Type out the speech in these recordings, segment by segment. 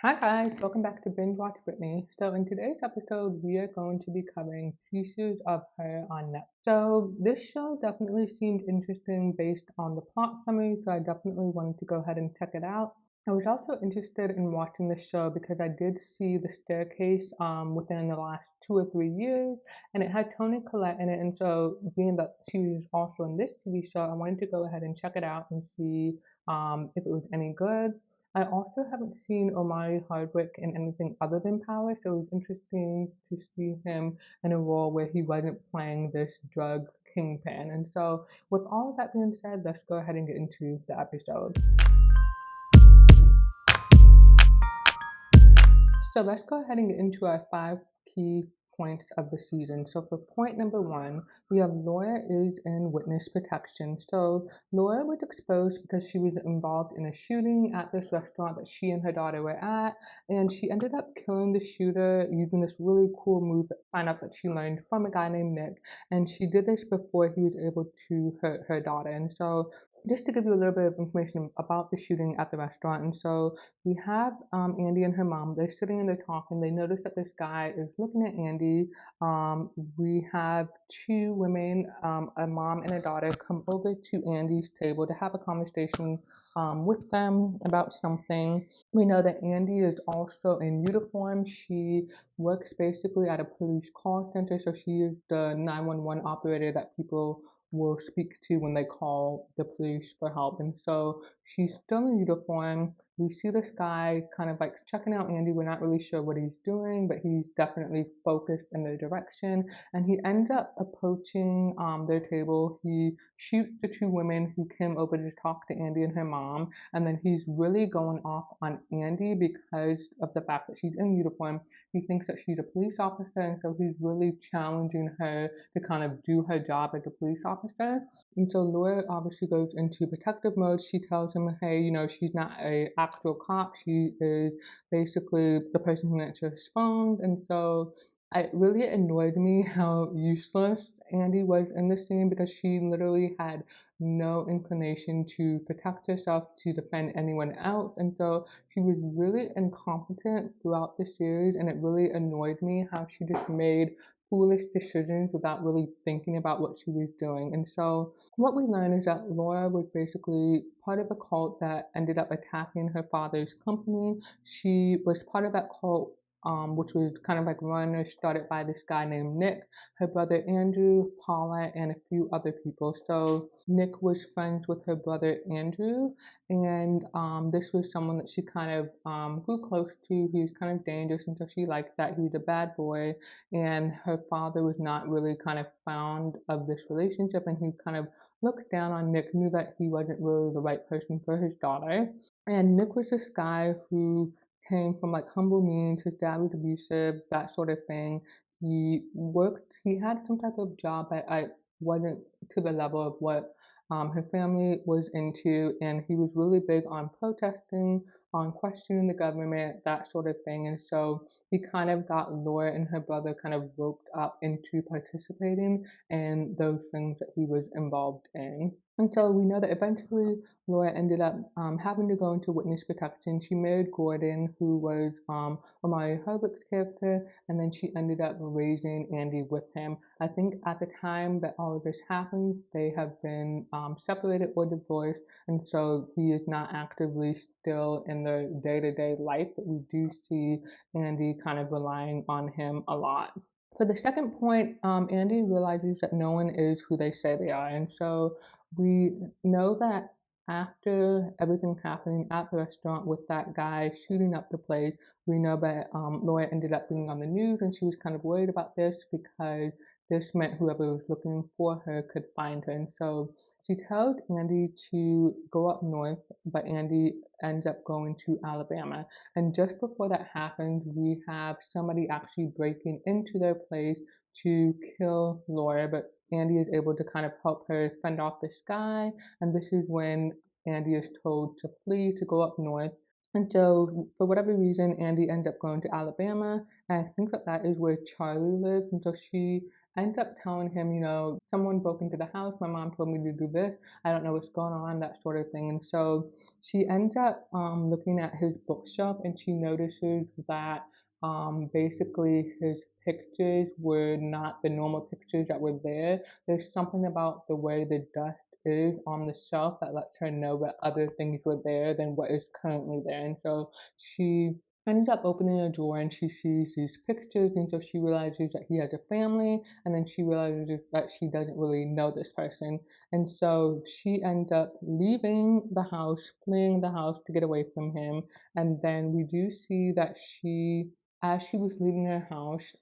Hi guys, welcome back to Binge Watch Britney. So in today's episode, we are going to be covering pieces of her on Netflix. So this show definitely seemed interesting based on the plot summary, so I definitely wanted to go ahead and check it out. I was also interested in watching the show because I did see The Staircase within the last 2 or 3 years, and it had Toni Collette in it. And so, being that she was also in this TV show, I wanted to go ahead and check it out and see if it was any good. I also haven't seen Omari Hardwick in anything other than Power, so it was interesting to see him in a role where he wasn't playing this drug kingpin. And so, with all of that being said, let's go ahead and get into the episode. So let's go ahead and get into our 5 key points of the season. So for point number one, we have Laura is in witness protection. So Laura was exposed because she was involved in a shooting at this restaurant that she and her daughter were at, and she ended up killing the shooter using this really cool move that find out that she learned from a guy named Nick, and she did this before he was able to hurt her daughter. And so just to give you a little bit of information about the shooting at the restaurant, and so we have Andy and her mom. They're sitting and they're talking. They notice that this guy is looking at Andy. We have two women, a mom and a daughter, come over to Andy's table to have a conversation with them about something. We know that Andy is also in uniform. She works basically at a police call center, so she is the 911 operator that people will speak to when they call the police for help. And so she's still in uniform. We see this guy kind of like checking out Andy. We're not really sure what he's doing, but he's definitely focused in their direction. And he ends up approaching their table. He shoots the two women who came over to talk to Andy and her mom. And then he's really going off on Andy because of the fact that she's in uniform. He thinks that she's a police officer, and so he's really challenging her to kind of do her job as a police officer. And so Laura obviously goes into protective mode. She tells him, hey, she's not a actual cop. She is basically the person who answers his phone. And so it really annoyed me how useless Andy was in the scene because she literally had no inclination to protect herself, to defend anyone else. And so she was really incompetent throughout the series, and it really annoyed me how she just made foolish decisions without really thinking about what she was doing. And so what we learned is that Laura was basically part of a cult that ended up attacking her father's company. She was part of that cult, which was kind of like run or started by this guy named Nick, her brother Andrew, Paula, and a few other people. So Nick was friends with her brother Andrew, and this was someone that she kind of grew close to. He was kind of dangerous, and so she liked that. He was a bad boy, and her father was not really kind of fond of this relationship, and he kind of looked down on Nick, knew that he wasn't really the right person for his daughter. And Nick was this guy who came from like humble means. His dad was abusive, that sort of thing. He had some type of job that I wasn't to the level of what her family was into, and he was really big on protesting, on questioning the government, that sort of thing. And so he kind of got Laura and her brother kind of roped up into participating in those things that he was involved in. And so we know that eventually Laura ended up having to go into witness protection. She married Gordon, who was Omari Hardwick's character, and then she ended up raising Andy with him. I think at the time that all of this happened, they have been separated or divorced, and so he is not actively still in their day-to-day life, but we do see Andy kind of relying on him a lot. For the second point, Andy realizes that no one is who they say they are. And so we know that after everything happening at the restaurant with that guy shooting up the place, we know that Laura ended up being on the news, and she was kind of worried about this because this meant whoever was looking for her could find her. And so she tells Andy to go up north, but Andy ends up going to Alabama. And just before that happens, we have somebody actually breaking into their place to kill Laura, but Andy is able to kind of help her fend off this guy. And this is when Andy is told to flee, to go up north. And so, for whatever reason, Andy ends up going to Alabama, and I think that that is where Charlie lives. And so she ends up telling him, someone broke into the house. My mom told me to do this. I don't know what's going on, that sort of thing. And so she ends up looking at his bookshelf and she notices that basically his pictures were not the normal pictures that were there. There's something about the way the dust is on the shelf that lets her know that other things were there than what is currently there. And so she ends up opening a drawer and she sees these pictures, and so she realizes that he has a family, and then she realizes that she doesn't really know this person. And so she ends up leaving the house, fleeing the house to get away from him. And then we do see that as she was leaving her house,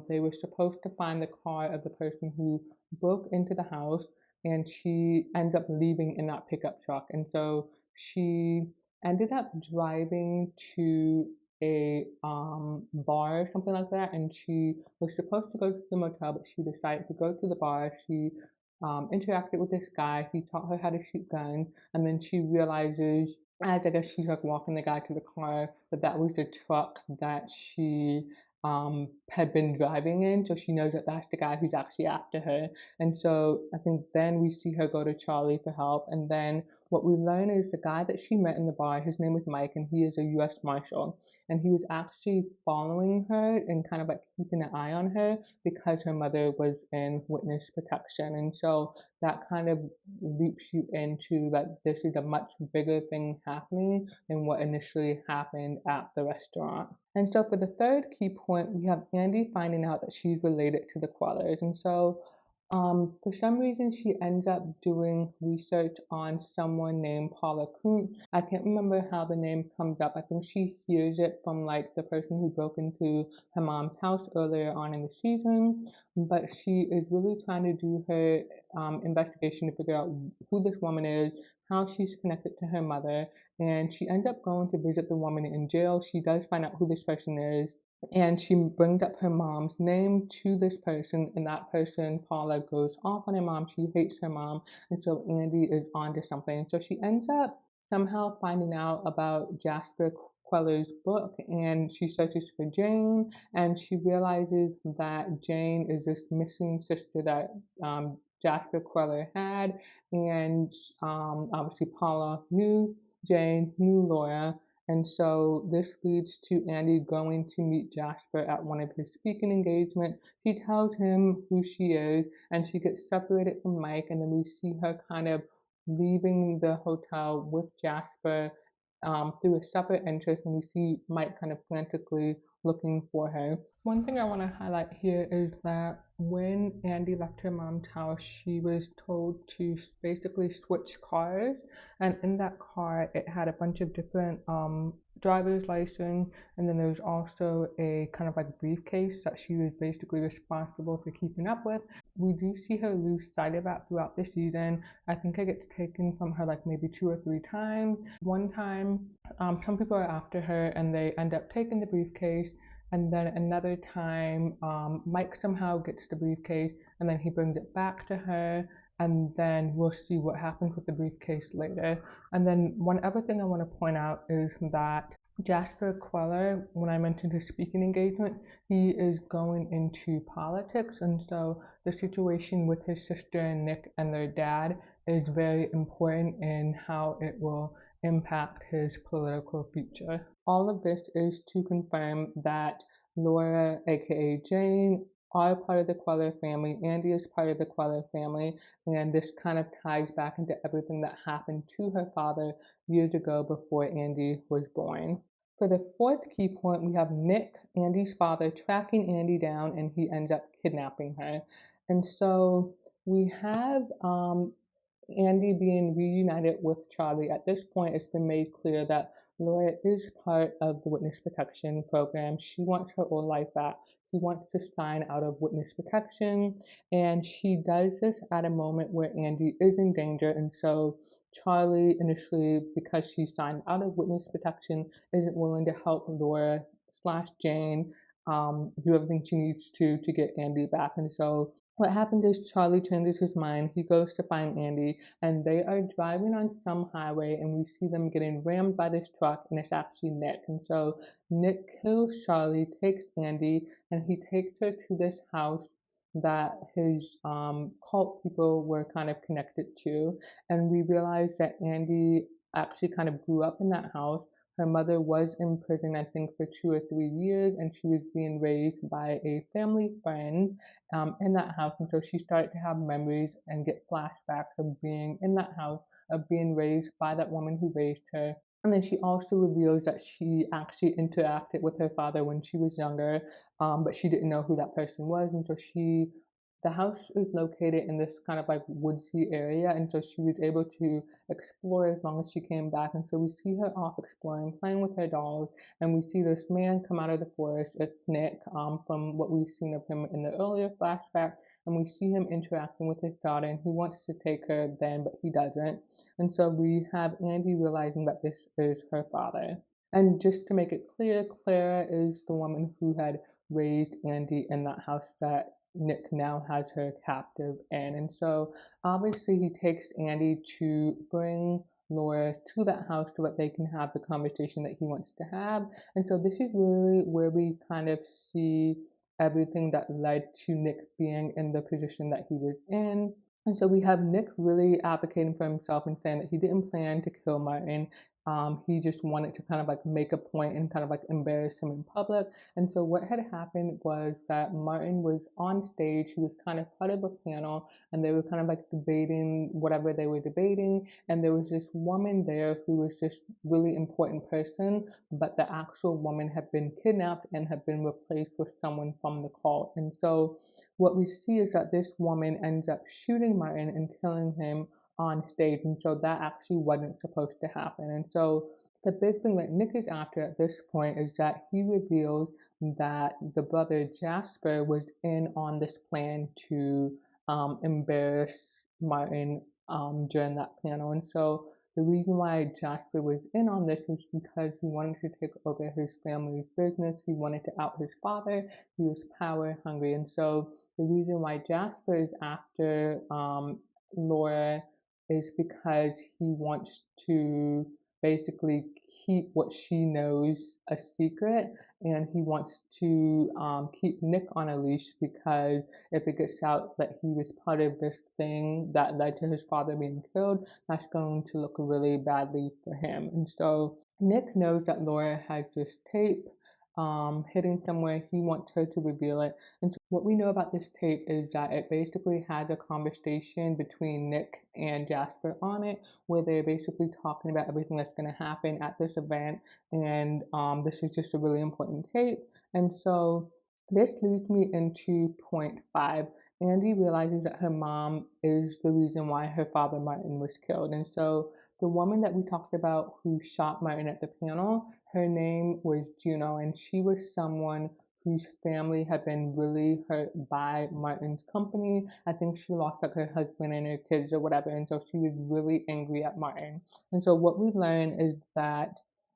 they were supposed to find the car of the person who broke into the house, and she ended up leaving in that pickup truck. And so she ended up driving to a bar or something like that, and she was supposed to go to the motel, but she decided to go to the bar. She interacted with this guy. He taught her how to shoot guns, and then she realizes, as I guess she's like walking the guy to the car, that that was the truck that she had been driving in, so she knows that that's the guy who's actually after her. And so I think then we see her go to Charlie for help, and then what we learn is the guy that she met in the bar, his name was Mike, and he is a U.S. Marshal, and he was actually following her and kind of like keeping an eye on her because her mother was in witness protection. And so that kind of leaps you into that this is a much bigger thing happening than what initially happened at the restaurant. And so for the third key point, we have Andy finding out that she's related to the Quellers. And so for some reason, she ends up doing research on someone named Paula Kuntz. I can't remember how the name comes up. I think she hears it from like the person who broke into her mom's house earlier on in the season. But she is really trying to do her investigation to figure out who this woman is, how she's connected to her mother, and she ends up going to visit the woman in jail. She does find out who this person is, and she brings up her mom's name to this person, and that person, Paula, goes off on her mom. She hates her mom, and so Andy is onto something. So she ends up somehow finding out about Jasper Queller's book, and she searches for Jane, and she realizes that Jane is this missing sister that Jasper Queller had, and obviously Paula knew Jane, knew Laura, and so this leads to Andy going to meet Jasper at one of his speaking engagements. She tells him who she is, and she gets separated from Mike, and then we see her kind of leaving the hotel with Jasper through a separate entrance, and we see Mike kind of frantically looking for her. One thing I want to highlight here is that when Andy left her mom's house, she was told to basically switch cars, and in that car, it had a bunch of different driver's license, and then there was also a kind of like briefcase that she was basically responsible for keeping up with. We do see her lose sight of that throughout the season. I think it gets taken from her like maybe 2 or 3 times. One time, some people are after her and they end up taking the briefcase. And then another time, Mike somehow gets the briefcase and then he brings it back to her. And then we'll see what happens with the briefcase later. And then one other thing I want to point out is that Jasper Queller, when I mentioned his speaking engagement, he is going into politics. And so the situation with his sister and Nick and their dad is very important in how it will impact his political future. All of this is to confirm that Laura, aka Jane, are part of the Queller family. Andy is part of the Queller family, and this kind of ties back into everything that happened to her father years ago before Andy was born. For the fourth key point, we have Nick, Andy's father, tracking Andy down, and he ends up kidnapping her. And so we have Andy being reunited with Charlie. At this point, it's been made clear that Laura is part of the witness protection program. She wants her old life back. She wants to sign out of witness protection, and she does this at a moment where Andy is in danger. And so Charlie, initially, because she signed out of witness protection, isn't willing to help Laura slash Jane do everything she needs to get Andy back. And so what happened is Charlie changes his mind. He goes to find Andy, and they are driving on some highway, and we see them getting rammed by this truck, and it's actually Nick. And so Nick kills Charlie, takes Andy, and he takes her to this house that his cult people were kind of connected to. And we realized that Andy actually kind of grew up in that house. Her mother was in prison, I think, for 2 or 3 years, and she was being raised by a family friend in that house. And so she started to have memories and get flashbacks of being in that house, of being raised by that woman who raised her. And then she also reveals that she actually interacted with her father when she was younger, but she didn't know who that person was. And so the house is located in this kind of like woodsy area. And so she was able to explore as long as she came back. And so we see her off exploring, playing with her dolls. And we see this man come out of the forest. It's Nick, from what we've seen of him in the earlier flashback. And we see him interacting with his daughter, and he wants to take her then, but he doesn't. And so we have Andy realizing that this is her father. And just to make it clear, Clara is the woman who had raised Andy in that house that Nick now has her captive in. And so obviously he takes Andy to bring Laura to that house so that they can have the conversation that he wants to have. And so this is really where we kind of see everything that led to Nick being in the position that he was in. And so we have Nick really advocating for himself and saying that he didn't plan to kill Martin. He just wanted to kind of like make a point and kind of like embarrass him in public. And so what had happened was that Martin was on stage. He was kind of part of a panel, and they were kind of like debating whatever they were debating. And there was this woman there who was this really important person, but the actual woman had been kidnapped and had been replaced with someone from the cult. And so what we see is that this woman ends up shooting Martin and killing him on stage. And so that actually wasn't supposed to happen. And so the big thing that Nick is after at this point is that he reveals that the brother Jasper was in on this plan to embarrass Martin during that panel. And so the reason why Jasper was in on this was because he wanted to take over his family's business. He wanted to out his father. He was power hungry. And so the reason why Jasper is after Laura is because he wants to basically keep what she knows a secret, and he wants to keep Nick on a leash because if it gets out that he was part of this thing that led to his father being killed, that's going to look really badly for him. And so Nick knows that Laura has this tape hidden somewhere. He wants her to reveal it. And so what we know about this tape is that it basically has a conversation between Nick and Jasper on it, where they're basically talking about everything that's going to happen at this event. And this is just a really important tape. And so this leads me into point 5. Andy realizes that her mom is the reason why her father Martin was killed. And so the woman that we talked about who shot Martin at the panel, her name was Juno, and she was someone whose family had been really hurt by Martin's company. I think she lost like her husband and her kids or whatever, and so she was really angry at Martin. And so what we learn is that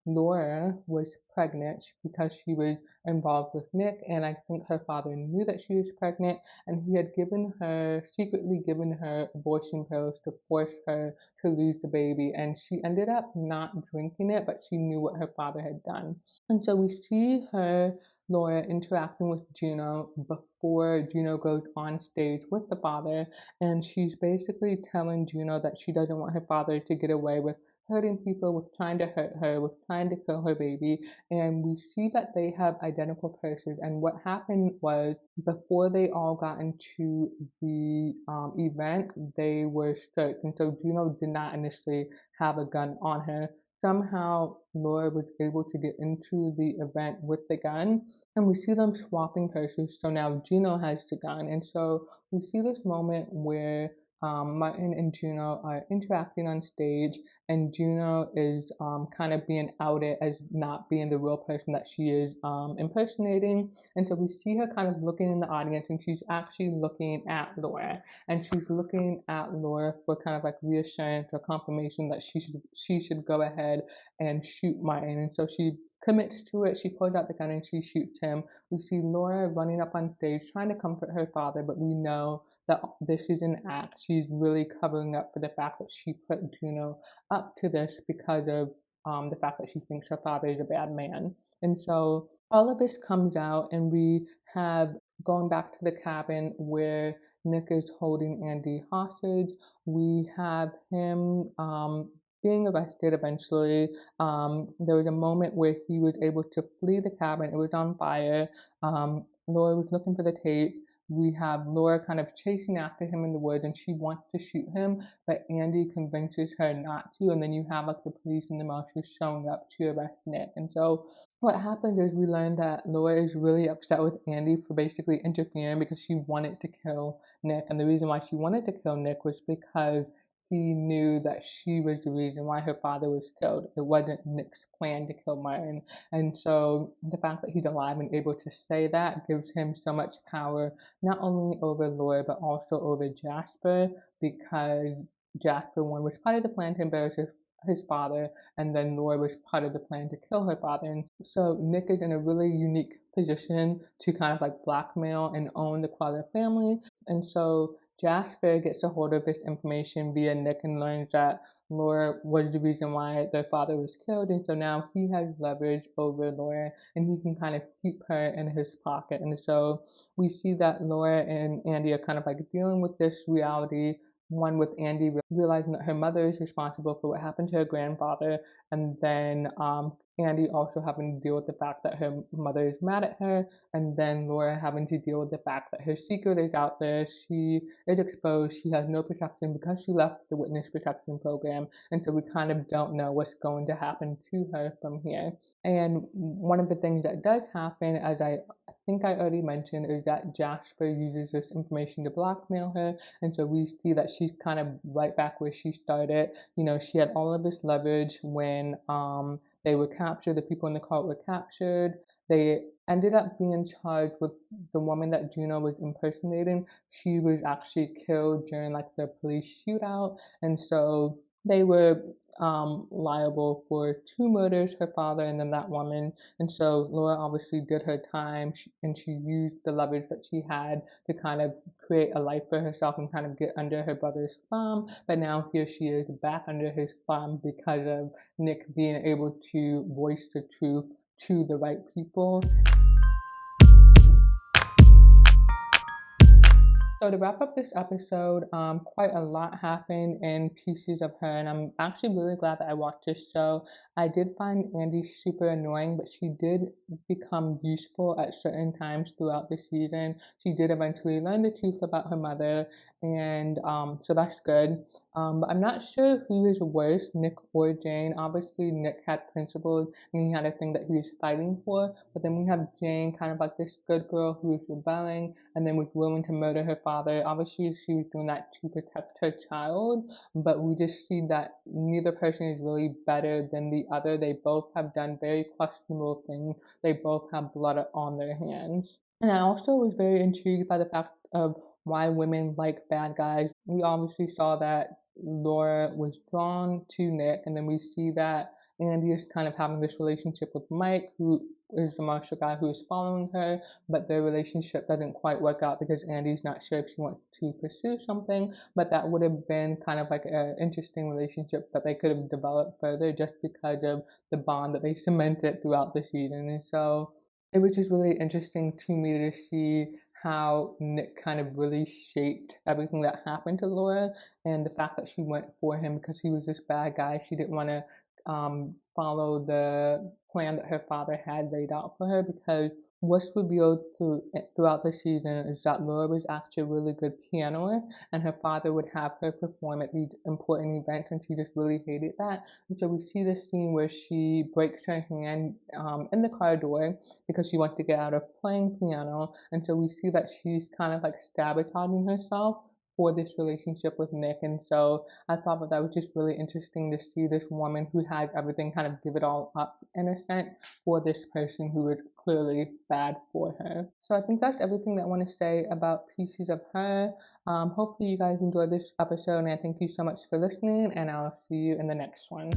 Laura was pregnant because she was involved with Nick, and I think her father knew that she was pregnant, and he had secretly given her abortion pills to force her to lose the baby, and she ended up not drinking it, but she knew what her father had done. And so we see her, Laura, interacting with Juno before Juno goes on stage with the father, and she's basically telling Juno that she doesn't want her father to get away with hurting people, with trying to hurt her, with trying to kill her baby. And we see that they have identical purses. And what happened was before they all got into the event, they were searched. And so Juno did not initially have a gun on her. Somehow Laura was able to get into the event with the gun, and we see them swapping purses. So now Juno has the gun. And so we see this moment where Martin and Juno are interacting on stage, and Juno is kind of being outed as not being the real person that she is impersonating. And so we see her kind of looking in the audience, and she's actually looking at Laura, and she's looking at Laura for kind of like reassurance or confirmation that she should go ahead and shoot Martin. And so she commits to it. She pulls out the gun and she shoots him. We see Laura running up on stage trying to comfort her father, but we know that this is an act. She's really covering up for the fact that she put Juno up to this because of the fact that she thinks her father is a bad man. And so all of this comes out, and we have going back to the cabin where Nick is holding Andy hostage, we have him being arrested eventually. There was a moment where he was able to flee the cabin. It was on fire. Laura was looking for the tape. We have Laura kind of chasing after him in the woods, and she wants to shoot him, but Andy convinces her not to. And then you have like the police and the marshals showing up to arrest Nick. And so what happened is we learned that Laura is really upset with Andy for basically interfering because she wanted to kill Nick. And the reason why she wanted to kill Nick was because he knew that she was the reason why her father was killed. It wasn't Nick's plan to kill Martin. And so the fact that he's alive and able to say that gives him so much power, not only over Laura, but also over Jasper, because Jasper, one, was part of the plan to embarrass his father, and then Laura was part of the plan to kill her father. And so Nick is in a really unique position to kind of like blackmail and own the Qualler family. And so Jasper gets a hold of this information via Nick and learns that Laura was the reason why their father was killed. And so now he has leverage over Laura and he can kind of keep her in his pocket. And so we see that Laura and Andy are kind of like dealing with this reality, one with Andy realizing that her mother is responsible for what happened to her grandfather, and then Andy also having to deal with the fact that her mother is mad at her, and then Laura having to deal with the fact that her secret is out there. She is exposed. She has no protection because she left the witness protection program, and so we kind of don't know what's going to happen to her from here. And one of the things that does happen, as I think I already mentioned, is that Jasper uses this information to blackmail her. And so we see that she's kind of right back where she started. You know, she had all of this leverage when they were captured, the people in the cult were captured. They ended up being charged with the woman that Juno was impersonating. She was actually killed during like the police shootout. And so they were liable for two murders, her father and then that woman. And so Laura obviously did her time and she used the leverage that she had to kind of create a life for herself and kind of get under her brother's thumb. But now here she is back under his thumb because of Nick being able to voice the truth to the right people. So to wrap up this episode, quite a lot happened in Pieces of Her, and I'm actually really glad that I watched this show. I did find Andy super annoying, but she did become useful at certain times throughout the season. She did eventually learn the truth about her mother, and so that's good. But I'm not sure who is worse, Nick or Jane. Obviously, Nick had principles and he had a thing that he was fighting for, but then we have Jane, kind of like this good girl who is rebelling and then was willing to murder her father. Obviously, she was doing that to protect her child, but we just see that neither person is really better than the other. They both have done very questionable things. They both have blood on their hands. And I also was very intrigued by the fact of why women like bad guys. We obviously saw that Laura was drawn to Nick, and then we see that Andy is kind of having this relationship with Mike, who is the martial guy who is following her, but their relationship doesn't quite work out because Andy's not sure if she wants to pursue something, but that would have been kind of like an interesting relationship that they could have developed further just because of the bond that they cemented throughout the season. And so it was just really interesting to me to see how Nick kind of really shaped everything that happened to Laura and the fact that she went for him because he was this bad guy. She didn't want to follow the plan that her father had laid out for her because what's revealed throughout the season is that Laura was actually a really good pianist and her father would have her perform at these important events and she just really hated that. And so we see this scene where she breaks her hand in the car door because she wants to get out of playing piano. And so we see that she's kind of like sabotaging herself for this relationship with Nick. And so I thought that was just really interesting to see this woman who had everything kind of give it all up in a sense for this person who was clearly bad for her. So I think that's everything that I want to say about Pieces of Her. Hopefully you guys enjoyed this episode and I thank you so much for listening and I'll see you in the next one.